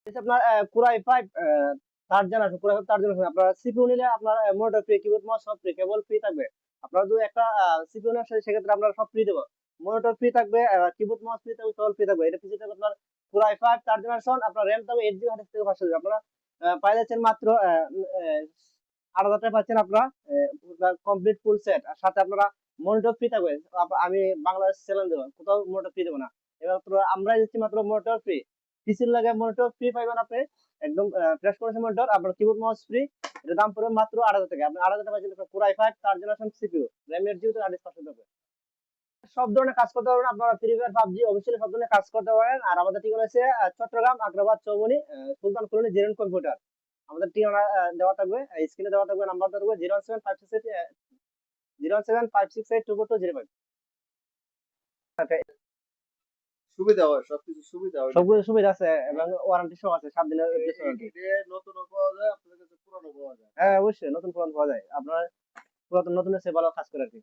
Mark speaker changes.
Speaker 1: আপনার Core i5 3rd generation, Core i5 3rd generation. আপনার CPU নিলে আপনার মনিটর ফ্রি, কিবোর্ড মাউস সব ফ্রি, কেবল ফ্রি থাকবে। আপনারা যদি একটা সিপিইউ নেন সেক্ষেত্রে আমরা সব ফ্রি দেব। মনিটর ফ্রি থাকবে, কিবোর্ড মাউস ফ্রি থাকবে, কেবল ফ্রি থাকবে। এটা পিসি থাকবে আপনার Core i5 3rd জেনারেশন। আপনার র‍্যাম থাকবে 8 জিবি, হার্ড ডিস্ক থেকে 500 জিবি। আপনারা পাই যাচ্ছেন মাত্র 8,000 টাকায় পাচ্ছেন আপনারা কমপ্লিট ফুল সেট। আর সাথে আপনারা মনিটর ফ্রি থাকবে। আমি বাংলাদেশ চ্যালেঞ্জ দেবো, কোথাও মনিটর ফ্রি দেবো না। এবার আমরাই দিচ্ছি মাত্র মনিটর ফ্রি। পিসির লাগে মনিটর ফ্রি পাইবেন আপনি, একদম ফ্রেশ কন্ডিশন মনিটর। আপনার কিবোর্ড মাউস ফ্রি। এর দাম পড়বে মাত্র 8,000 টাকা। আপনি 8,000 টাকা পাচ্ছেন Core i5 3rd generation CPU, RAM 8 GB, hard disk 500 থাকবে। সব ধরনের কাজ করতে পারবেন আপনারা, ফ্রি ফায়ার, পাবজি অবশ্যই সব ধরনের কাজ করতে পারেন। আর আমাদের ঠিকানা হচ্ছে চট্টগ্রাম আগ্রাবাদ চৌমনি, সুলতান কলোনি, জেরন কম্পিউটার। আমাদের ঠিকানা দেওয়া থাকবে, স্ক্রিনে দেওয়া থাকবে, নাম্বার দেওয়া থাকবে 07568
Speaker 2: সুবিধা হয়, সবকিছু সুবিধা হয়,
Speaker 1: সবগুলো সুবিধা আছে এবং ওয়ারেন্টি সহ আছে, 7 দিনের ওয়ারেন্টি।
Speaker 2: নতুন পাওয়া যায়, আপনাদের কাছে পুরানো পাওয়া যায়।
Speaker 1: হ্যাঁ অবশ্যই, নতুন পুরান পাওয়া যায়। আপনার পুরাতন নতুনের চেয়ে ভালো কাজ করে আর কি।